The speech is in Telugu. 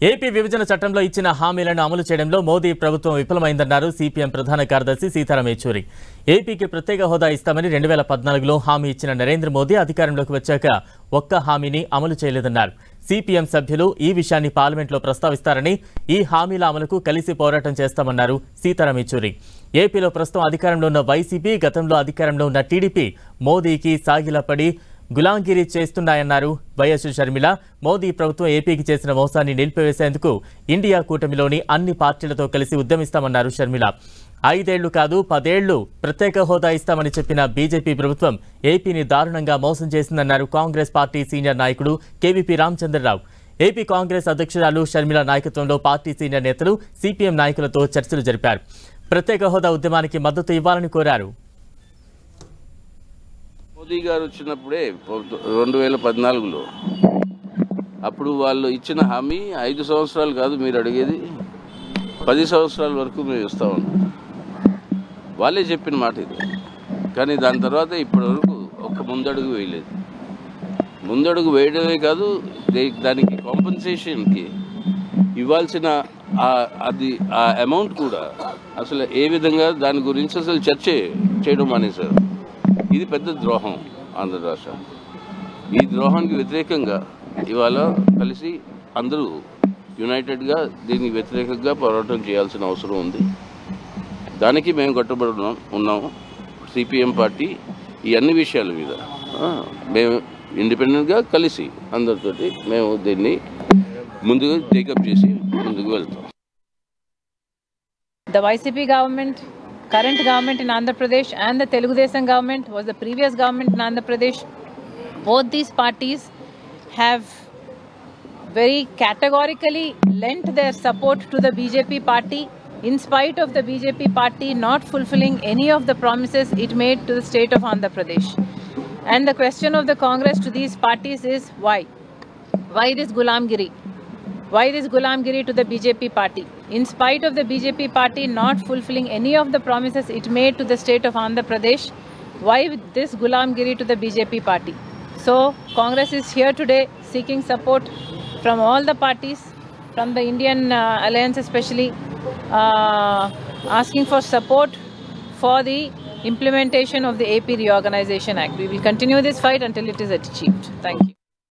ఏపీ విభజన చట్టంలో ఇచ్చిన హామీలను అమలు చేయడంలో మోదీ ప్రభుత్వం విఫలమైందన్నారు సిపిఎం ప్రధాన కార్యదర్శి సీతారాం యేచూరి. ఏపీకి ప్రత్యేక హోదా ఇస్తామని 2014లో హామీ ఇచ్చిన నరేంద్ర మోదీ అధికారంలోకి వచ్చాక ఒక్క హామీని అమలు చేయలేదన్నారు. సిపిఎం సభ్యులు ఈ విషయాన్ని పార్లమెంట్లో ప్రస్తావిస్తారని, ఈ హామీల అమలుకు కలిసి పోరాటం చేస్తామన్నారు సీతారాం యేచూరి. ఏపీలో ప్రస్తుతం అధికారంలో ఉన్న వైసీపీ, గతంలో అధికారంలో ఉన్న టీడీపీ మోదీకి సాగిలపడి గులాంగిరి చేస్తున్నాయన్నారు వైఎస్ షర్మిల. మోదీ ప్రభుత్వం ఏపీకి చేసిన మోసాన్ని నిలిపివేసేందుకు ఇండియా కూటమిలోని అన్ని పార్టీలతో కలిసి ఉద్యమిస్తామన్నారు షర్మిల. 5 ఏళ్లు కాదు 10 ఏళ్లు ప్రత్యేక హోదా ఇస్తామని చెప్పిన బీజేపీ ప్రభుత్వం ఏపీని దారుణంగా మోసం చేసిందన్నారు కాంగ్రెస్ పార్టీ సీనియర్ నాయకుడు కేవీపీ రామచంద్రరావు. ఏపీ కాంగ్రెస్ అధ్యక్షురాలు షర్మిల నాయకత్వంలో పార్టీ సీనియర్ నేతలు సిపిఎం నాయకులతో చర్చలు జరిపారు. ప్రత్యేక హోదా ఉద్యమానికి మద్దతు ఇవ్వాలని కోరారు. మోదీ గారు వచ్చినప్పుడే 2014లో అప్పుడు వాళ్ళు ఇచ్చిన హామీ 5 సంవత్సరాలు కాదు మీరు అడిగేది, 10 సంవత్సరాల వరకు మేము ఇస్తామని వాళ్ళే చెప్పిన మాట ఇది. కానీ దాని తర్వాత ఇప్పటి వరకు ఒక్క ముందడుగు వేయలేదు. ముందడుగు వేయడమే కాదు, దానికి కాంపెన్సేషన్కి ఇవ్వాల్సిన ఆ అమౌంట్ కూడా అసలు ఏ విధంగా దాని గురించి అసలు చర్చ చేయడం మానేశారు. ఇది పెద్ద ద్రోహం ఆంధ్ర రాష్ట్రం. ఈ ద్రోహానికి వ్యతిరేకంగా ఇవాళ కలిసి అందరూ యునైటెడ్గా దీనికి వ్యతిరేకంగా పోరాటం చేయాల్సిన అవసరం ఉంది. దానికి మేము కట్టుబడి ఉన్నాము. సిపిఎం పార్టీ ఈ అన్ని విషయాల మీద మేము ఇండిపెండెంట్గా కలిసి అందరితోటి మేము దీన్ని ముందుకు టేకప్ చేసి ముందుకు వెళ్తాం. The YCP government, current government in Andhra Pradesh, and the Telugu Desam government was the previous government in Andhra Pradesh. Both these parties have very categorically lent their support to the BJP party, in spite of the BJP party not fulfilling any of the promises it made to the state of Andhra Pradesh. And the question of the Congress to these parties is why? Why this Gulamgiri? Why this Gulamgiri to the BJP party? In spite of the BJP party not fulfilling any of the promises it made to the state of Andhra Pradesh, why this Gulamgiri to the BJP party? So Congress is here today seeking support from all the parties, from the Indian alliance especially, asking for support for the implementation of the AP Reorganization Act. We will continue this fight until it is achieved. Thank you.